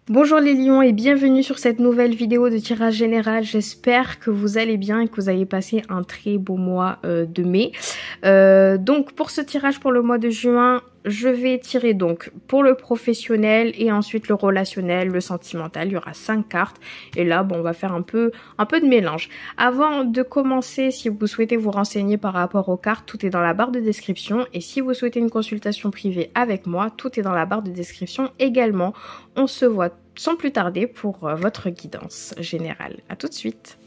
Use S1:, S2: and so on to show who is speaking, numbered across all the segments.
S1: Bonjour les lions et bienvenue sur cette nouvelle vidéo de tirage général. J'espère que vous allez bien et que vous avez passé un très beau mois de mai. Donc pour ce tirage pour le mois de juin, je vais tirer donc pour le professionnel et ensuite le relationnel, le sentimental. Il y aura 5 cartes et là bon, on va faire un peu de mélange. Avant de commencer, si vous souhaitez vous renseigner par rapport aux cartes, tout est dans la barre de description. Et si vous souhaitez une consultation privée avec moi, tout est dans la barre de description également. On se voit sans plus tarder pour votre guidance générale. À tout de suite.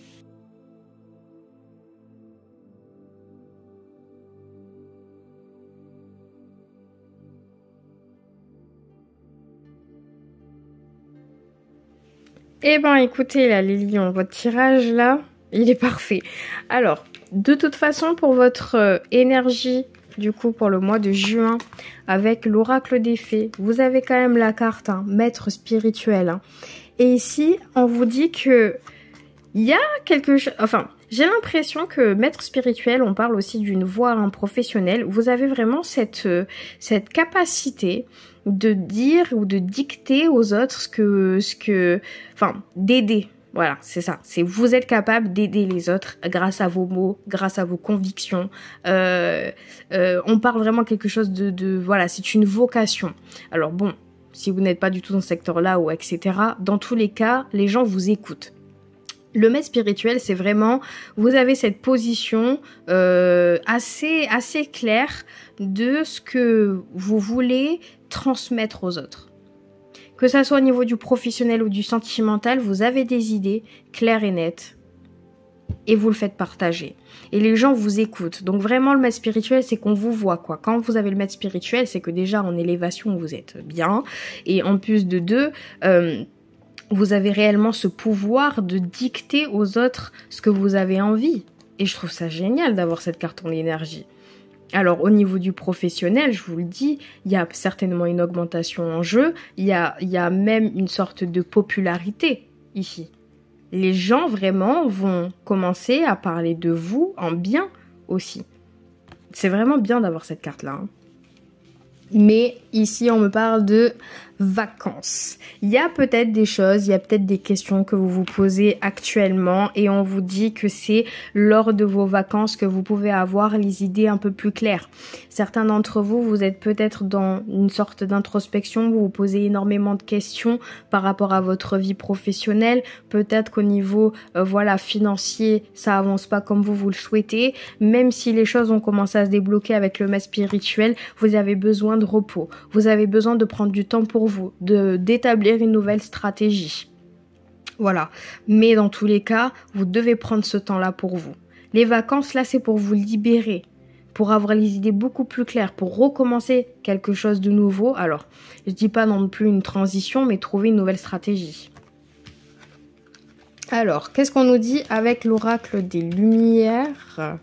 S1: Eh ben écoutez là les lions, votre tirage là, il est parfait. Alors, de toute façon pour votre énergie, du coup pour le mois de juin, avec l'oracle des fées, vous avez quand même la carte maître spirituel. Et ici, on vous dit que il y a quelque chose, enfin, j'ai l'impression que maître spirituel, on parle aussi d'une voie professionnelle. Vous avez vraiment cette capacité de dire ou de dicter aux autres enfin, d'aider. Voilà, c'est ça. C'est vous êtes capable d'aider les autres grâce à vos mots, grâce à vos convictions. On parle vraiment quelque chose voilà, c'est une vocation. Alors bon, si vous n'êtes pas du tout dans ce secteur-là ou etc., dans tous les cas, les gens vous écoutent. Le maître spirituel, c'est vraiment, vous avez cette position assez claire de ce que vous voulez transmettre aux autres. Que ça soit au niveau du professionnel ou du sentimental, vous avez des idées claires et nettes et vous le faites partager. Et les gens vous écoutent. Donc vraiment, le maître spirituel, c'est qu'on vous voit, quoi. Quand vous avez le maître spirituel, c'est que déjà en élévation, vous êtes bien. Et en plus de deux, vous avez réellement ce pouvoir de dicter aux autres ce que vous avez envie. Et je trouve ça génial d'avoir cette carte en énergie. Alors, au niveau du professionnel, je vous le dis, il y a certainement une augmentation en jeu. Il y a même une sorte de popularité ici. Les gens vraiment vont commencer à parler de vous en bien aussi. C'est vraiment bien d'avoir cette carte-là. Mais ici, on me parle de vacances. Il y a peut-être des choses, il y a peut-être des questions que vous vous posez actuellement et on vous dit que c'est lors de vos vacances que vous pouvez avoir les idées un peu plus claires. Certains d'entre vous, vous êtes peut-être dans une sorte d'introspection, vous vous posez énormément de questions par rapport à votre vie professionnelle. Peut-être qu'au niveau voilà, financier, ça avance pas comme vous le souhaitez. Même si les choses ont commencé à se débloquer avec le maître spirituel, vous avez besoin de repos. Vous avez besoin de prendre du temps pour vous, d'établir une nouvelle stratégie. Voilà. Mais dans tous les cas, vous devez prendre ce temps-là pour vous. Les vacances, là, c'est pour vous libérer, pour avoir les idées beaucoup plus claires, pour recommencer quelque chose de nouveau. Alors, je dis pas non plus une transition, mais trouver une nouvelle stratégie. Alors, qu'est-ce qu'on nous dit avec l'oracle des lumières ?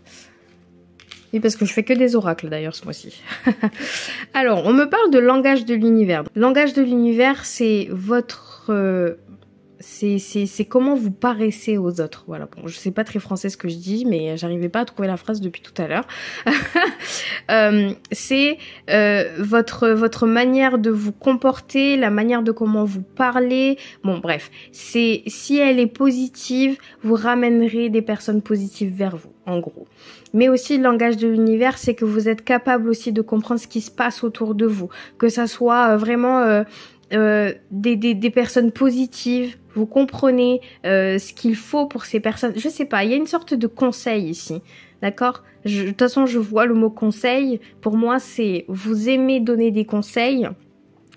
S1: Oui, parce que je fais que des oracles d'ailleurs ce mois-ci. Alors, on me parle de langage de l'univers. Langage de l'univers, c'est votre... c'est comment vous paraissez aux autres. Voilà, bon, je sais pas très français ce que je dis, mais j'arrivais pas à trouver la phrase depuis tout à l'heure. C'est votre manière de vous comporter, la manière de comment vous parlez. Bon, bref, c'est si elle est positive, vous ramènerez des personnes positives vers vous, en gros. Mais aussi le langage de l'univers, c'est que vous êtes capable aussi de comprendre ce qui se passe autour de vous, que ça soit vraiment des personnes positives. Vous comprenez ce qu'il faut pour ces personnes. Je sais pas, il y a une sorte de conseil ici, d'accord ? De toute façon, je vois le mot conseil. Pour moi, c'est vous aimez donner des conseils,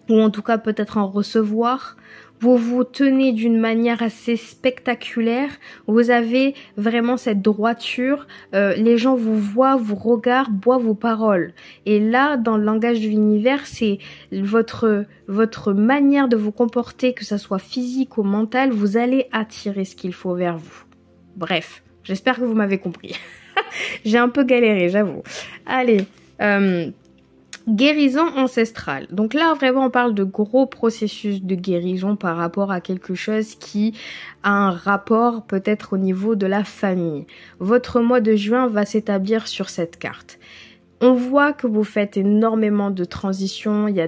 S1: ou en tout cas peut-être en recevoir. Vous vous tenez d'une manière assez spectaculaire. Vous avez vraiment cette droiture. Les gens vous voient, vous regardent, boivent vos paroles. Et là, dans le langage de l'univers, c'est votre manière de vous comporter, que ça soit physique ou mental, vous allez attirer ce qu'il faut vers vous. Bref, j'espère que vous m'avez compris. J'ai un peu galéré, j'avoue. Allez, guérison ancestrale. Donc là, vraiment, on parle de gros processus de guérison par rapport à quelque chose qui a un rapport peut-être au niveau de la famille. Votre mois de juin va s'établir sur cette carte. On voit que vous faites énormément de transitions, il y a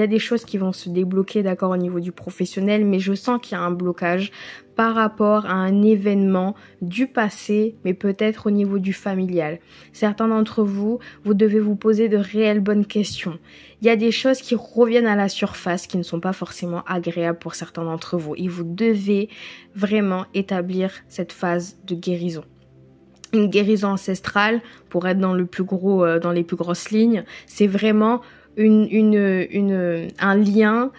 S1: des choses qui vont se débloquer, d'accord, au niveau du professionnel, mais je sens qu'il y a un blocage par rapport à un événement du passé, mais peut-être au niveau du familial. Certains d'entre vous, vous devez vous poser de réelles bonnes questions. Il y a des choses qui reviennent à la surface, qui ne sont pas forcément agréables pour certains d'entre vous, et vous devez vraiment établir cette phase de guérison. Une guérison ancestrale, pour être dans le plus gros, dans les plus grosses lignes, c'est vraiment un lien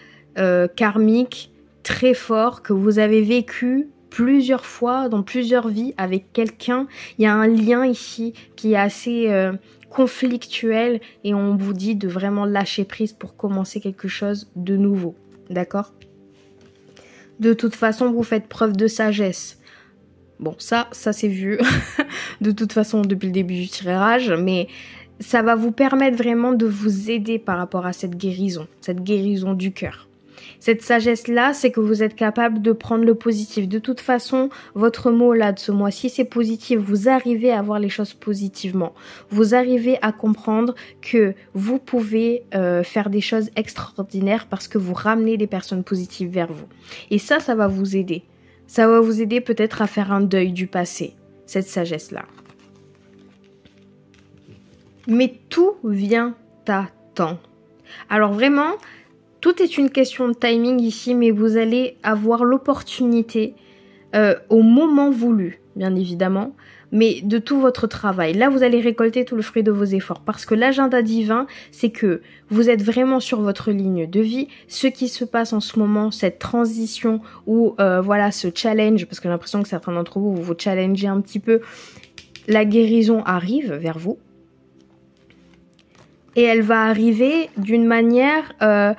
S1: karmique très fort que vous avez vécu plusieurs fois dans plusieurs vies avec quelqu'un. Il y a un lien ici qui est assez conflictuel et on vous dit de vraiment lâcher prise pour commencer quelque chose de nouveau. D'accord ? De toute façon, vous faites preuve de sagesse. Bon, ça c'est vu de toute façon depuis le début du tirage, mais ça va vous permettre vraiment de vous aider par rapport à cette guérison du cœur. Cette sagesse-là, c'est que vous êtes capable de prendre le positif. De toute façon, votre mot là de ce mois-ci, c'est positif. Vous arrivez à voir les choses positivement. Vous arrivez à comprendre que vous pouvez faire des choses extraordinaires parce que vous ramenez des personnes positives vers vous. Et ça va vous aider. Ça va vous aider peut-être à faire un deuil du passé, cette sagesse-là. Mais tout vient à temps. Alors vraiment, tout est une question de timing ici, mais vous allez avoir l'opportunité au moment voulu, bien évidemment, mais de tout votre travail. Là, vous allez récolter tout le fruit de vos efforts parce que l'agenda divin, c'est que vous êtes vraiment sur votre ligne de vie. Ce qui se passe en ce moment, cette transition ou voilà, ce challenge, parce que j'ai l'impression que certains d'entre vous, vous challengez un petit peu, la guérison arrive vers vous. Et elle va arriver d'une manière... je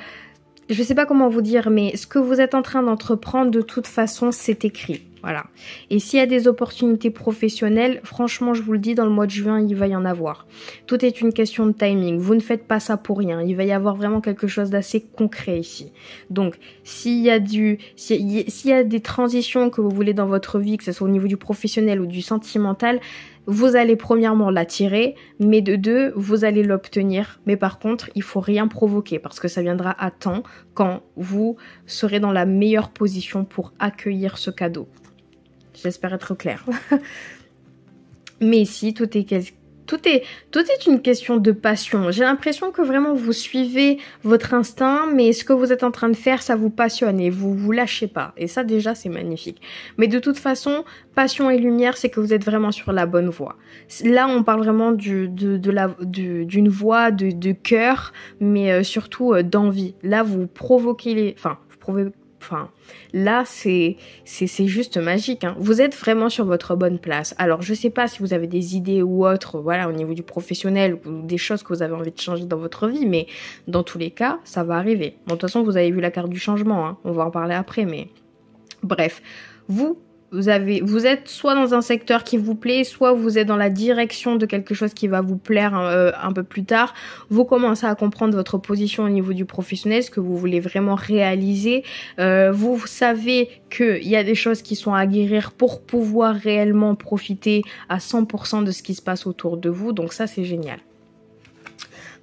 S1: ne sais pas comment vous dire, mais ce que vous êtes en train d'entreprendre, de toute façon, c'est écrit. Voilà. Et s'il y a des opportunités professionnelles, franchement, je vous le dis, dans le mois de juin, il va y en avoir. Tout est une question de timing. Vous ne faites pas ça pour rien. Il va y avoir vraiment quelque chose d'assez concret ici. Donc, s'il y a des transitions que vous voulez dans votre vie, que ce soit au niveau du professionnel ou du sentimental, vous allez premièrement l'attirer, mais de deux, vous allez l'obtenir. Mais par contre, il faut rien provoquer parce que ça viendra à temps quand vous serez dans la meilleure position pour accueillir ce cadeau. J'espère être claire. Mais ici, tout est une question de passion. J'ai l'impression que vraiment vous suivez votre instinct, mais ce que vous êtes en train de faire, ça vous passionne et vous lâchez pas. Et ça déjà, c'est magnifique. Mais de toute façon, passion et lumière, c'est que vous êtes vraiment sur la bonne voie. Là, on parle vraiment d'une voie de cœur, mais surtout d'envie. Là, vous provoquez là, c'est juste magique. Hein. Vous êtes vraiment sur votre bonne place. Alors, je sais pas si vous avez des idées ou autres, voilà, au niveau du professionnel ou des choses que vous avez envie de changer dans votre vie, mais dans tous les cas, ça va arriver. Bon, de toute façon, vous avez vu la carte du changement, hein. On va en parler après, mais bref. Vous êtes soit dans un secteur qui vous plaît, soit vous êtes dans la direction de quelque chose qui va vous plaire un peu plus tard. Vous commencez à comprendre votre position au niveau du professionnel, ce que vous voulez vraiment réaliser. Vous savez qu'il y a des choses qui sont à guérir pour pouvoir réellement profiter à 100% de ce qui se passe autour de vous. Donc ça, c'est génial.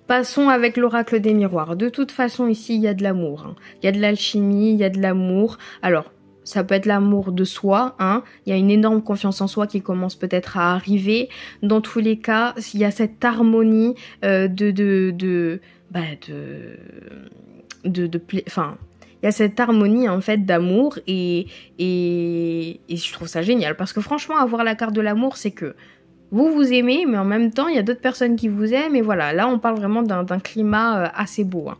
S1: Passons avec l'oracle des miroirs. De toute façon, ici, il y a de l'amour. Hein. Il y a de l'alchimie, il y a de l'amour. Alors, ça peut être l'amour de soi, hein. Il y a une énorme confiance en soi qui commence peut-être à arriver. Dans tous les cas, il y a cette harmonie il y a cette harmonie en fait d'amour et je trouve ça génial parce que franchement, avoir la carte de l'amour, c'est que vous aimez, mais en même temps, il y a d'autres personnes qui vous aiment et voilà. Là, on parle vraiment d'un climat assez beau. Hein.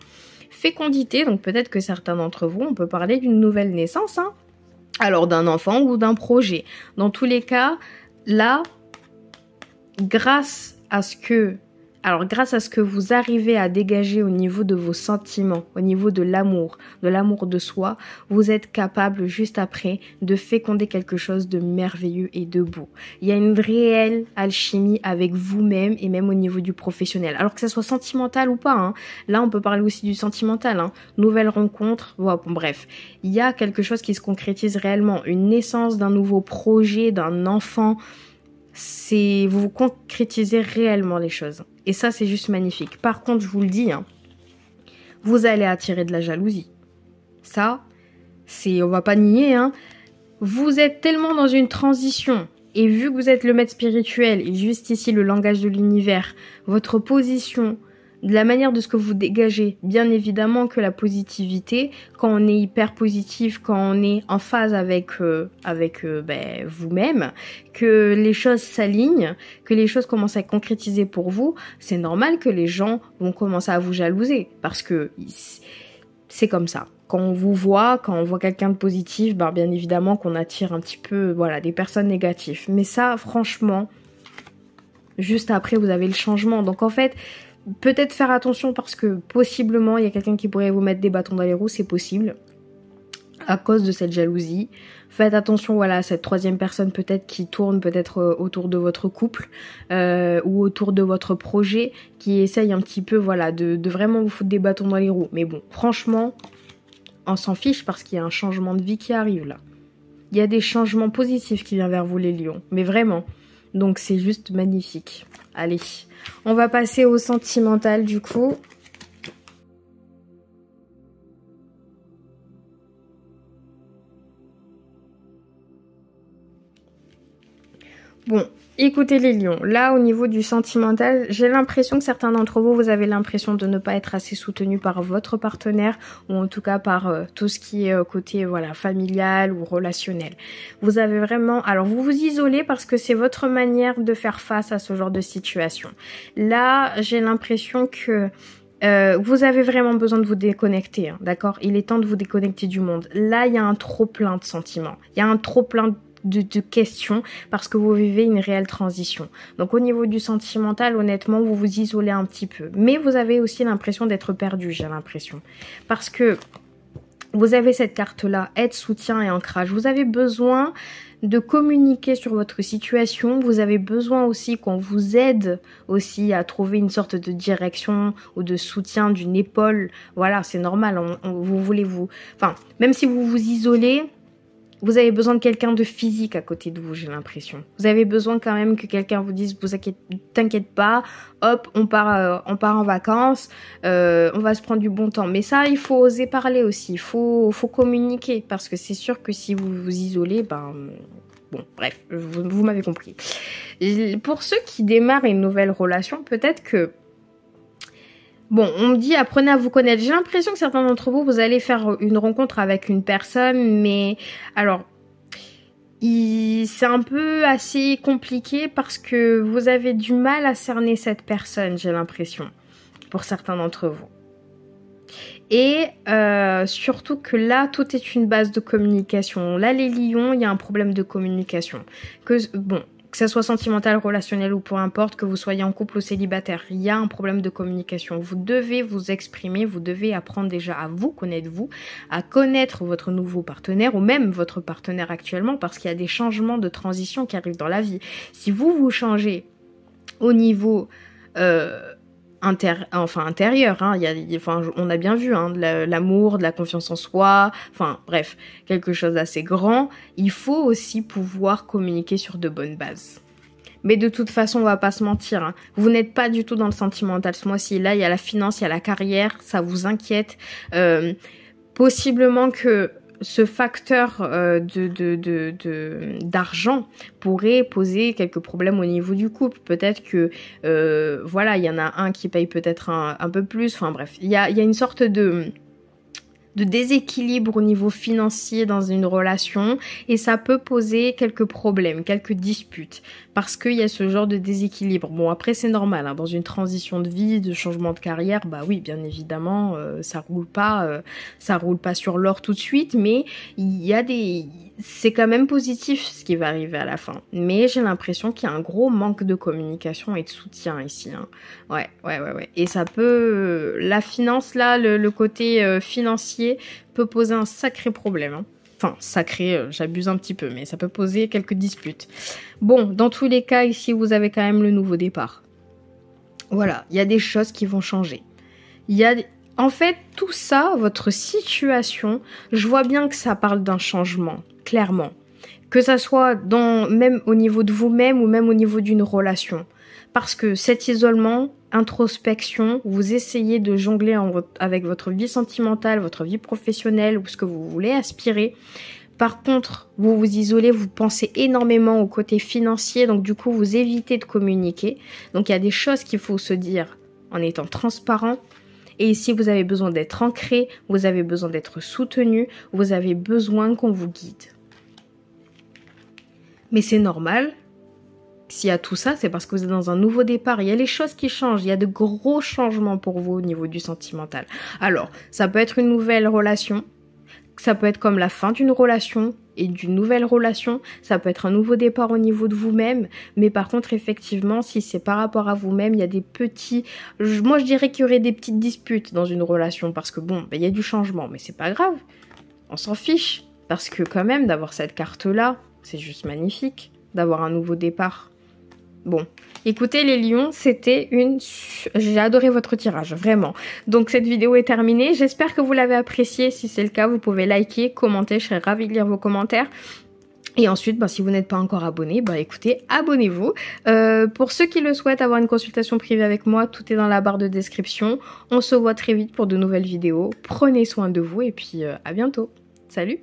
S1: Fécondité, donc peut-être que certains d'entre vous, on peut parler d'une nouvelle naissance, hein. Alors d'un enfant ou d'un projet. Dans tous les cas, là, grâce à ce que vous arrivez à dégager au niveau de vos sentiments, au niveau de l'amour de soi, vous êtes capable juste après de féconder quelque chose de merveilleux et de beau. Il y a une réelle alchimie avec vous-même et même au niveau du professionnel. Alors que ça soit sentimental ou pas, hein. Là on peut parler aussi du sentimental, hein. Nouvelle rencontre, voilà, bon, bref. Il y a quelque chose qui se concrétise réellement, une naissance d'un nouveau projet, d'un enfant. vous concrétisez réellement les choses. Et ça, c'est juste magnifique. Par contre, je vous le dis, hein, vous allez attirer de la jalousie. Ça, on va pas nier, hein. Vous êtes tellement dans une transition. Et vu que vous êtes le maître spirituel, et juste ici le langage de l'univers, votre position, de la manière de ce que vous dégagez, bien évidemment que la positivité, quand on est hyper positif, quand on est en phase avec vous-même, que les choses s'alignent, que les choses commencent à être concrétisées pour vous, c'est normal que les gens vont commencer à vous jalouser, parce que c'est comme ça. Quand on vous voit, quand on voit quelqu'un de positif, bien évidemment qu'on attire un petit peu, voilà, des personnes négatives. Mais ça, franchement, juste après, vous avez le changement. Donc en fait, peut-être faire attention parce que possiblement, il y a quelqu'un qui pourrait vous mettre des bâtons dans les roues, c'est possible, à cause de cette jalousie. Faites attention, voilà, à cette troisième personne peut-être qui tourne peut-être autour de votre couple ou autour de votre projet, qui essaye un petit peu, voilà, de vraiment vous foutre des bâtons dans les roues. Mais bon, franchement, on s'en fiche parce qu'il y a un changement de vie qui arrive là. Il y a des changements positifs qui viennent vers vous les lions, mais vraiment. Donc c'est juste magnifique. Allez, on va passer au sentimental du coup. Bon, écoutez les lions, là au niveau du sentimental, j'ai l'impression que certains d'entre vous, vous avez l'impression de ne pas être assez soutenu par votre partenaire ou en tout cas par tout ce qui est côté voilà familial ou relationnel. Vous avez vraiment, alors vous vous isolez parce que c'est votre manière de faire face à ce genre de situation. Là, j'ai l'impression que vous avez vraiment besoin de vous déconnecter, hein, d'accord? Il est temps de vous déconnecter du monde. Là, il y a un trop plein de sentiments, il y a un trop plein de questions parce que vous vivez une réelle transition. Donc au niveau du sentimental, honnêtement, vous vous isolez un petit peu. Mais vous avez aussi l'impression d'être perdu, j'ai l'impression. Parce que vous avez cette carte-là, aide, soutien et ancrage. Vous avez besoin de communiquer sur votre situation. Vous avez besoin aussi qu'on vous aide aussi à trouver une sorte de direction ou de soutien d'une épaule. Voilà, c'est normal. Vous voulez vous... Enfin, même si vous vous isolez, vous avez besoin de quelqu'un de physique à côté de vous, j'ai l'impression. Vous avez besoin quand même que quelqu'un vous dise, t'inquiète pas, hop, on part en vacances, on va se prendre du bon temps. Mais ça, il faut oser parler aussi, il faut communiquer, parce que c'est sûr que si vous vous isolez, bon, bref, vous m'avez compris. Pour ceux qui démarrent une nouvelle relation, peut-être que bon, on me dit apprenez à vous connaître. J'ai l'impression que certains d'entre vous, vous allez faire une rencontre avec une personne, mais alors, c'est un peu assez compliqué parce que vous avez du mal à cerner cette personne, j'ai l'impression, pour certains d'entre vous. Et surtout que là, tout est une base de communication. Là, les lions, il y a un problème de communication. Que ça soit sentimental, relationnel ou peu importe, que vous soyez en couple ou célibataire, il y a un problème de communication. Vous devez vous exprimer, vous devez apprendre déjà à vous, à connaître votre nouveau partenaire ou même votre partenaire actuellement parce qu'il y a des changements de transition qui arrivent dans la vie. Si vous changez au niveau intérieur, hein, on a bien vu hein, de l'amour, de la confiance en soi, enfin bref, quelque chose d'assez grand, il faut aussi pouvoir communiquer sur de bonnes bases. Mais de toute façon, on va pas se mentir, hein, vous n'êtes pas du tout dans le sentimental ce mois-ci. Là, il y a la finance, il y a la carrière, ça vous inquiète. Possiblement que ce facteur d'argent pourrait poser quelques problèmes au niveau du couple. Peut-être que voilà, il y en a un qui paye peut-être un peu plus. Enfin bref, il y a une sorte de déséquilibre au niveau financier dans une relation et ça peut poser quelques problèmes, quelques disputes parce qu'il y a ce genre de déséquilibre. Bon après c'est normal, hein, dans une transition de vie, de changement de carrière, bah oui bien évidemment ça roule pas sur l'or tout de suite, mais il y a c'est quand même positif ce qui va arriver à la fin. Mais j'ai l'impression qu'il y a un gros manque de communication et de soutien ici. Hein. Ouais. Et ça peut... la finance, là, le côté financier peut poser un sacré problème. Hein. Enfin, sacré, j'abuse un petit peu, mais ça peut poser quelques disputes. Bon, dans tous les cas, ici, vous avez quand même le nouveau départ. Voilà, il y a des choses qui vont changer. En fait, tout ça, votre situation, je vois bien que ça parle d'un changement, clairement. Que ça soit même au niveau de vous-même ou même au niveau d'une relation. Parce que cet isolement, introspection, vous essayez de jongler avec votre vie sentimentale, votre vie professionnelle ou ce que vous voulez aspirer. Par contre, vous vous isolez, vous pensez énormément au côté financier, donc du coup, vous évitez de communiquer. Donc, il y a des choses qu'il faut se dire en étant transparent. Et ici, vous avez besoin d'être ancré, vous avez besoin d'être soutenu, vous avez besoin qu'on vous guide. Mais c'est normal. S'il y a tout ça, c'est parce que vous êtes dans un nouveau départ. Il y a les choses qui changent. Il y a de gros changements pour vous au niveau du sentimental. Alors, ça peut être une nouvelle relation. Ça peut être comme la fin d'une relation et d'une nouvelle relation. Ça peut être un nouveau départ au niveau de vous-même. Mais par contre, effectivement, si c'est par rapport à vous-même, il y a des petits... Moi, je dirais qu'il y aurait des petites disputes dans une relation. Parce que bon, il y a du changement. Mais c'est pas grave. On s'en fiche. Parce que quand même, d'avoir cette carte-là, c'est juste magnifique. D'avoir un nouveau départ. Bon, écoutez les lions, c'était j'ai adoré votre tirage, vraiment. Donc cette vidéo est terminée, j'espère que vous l'avez appréciée. Si c'est le cas, vous pouvez liker, commenter, je serai ravie de lire vos commentaires. Et ensuite, si vous n'êtes pas encore abonné, écoutez, abonnez-vous. Pour ceux qui le souhaitent avoir une consultation privée avec moi, tout est dans la barre de description. On se voit très vite pour de nouvelles vidéos. Prenez soin de vous et puis à bientôt. Salut!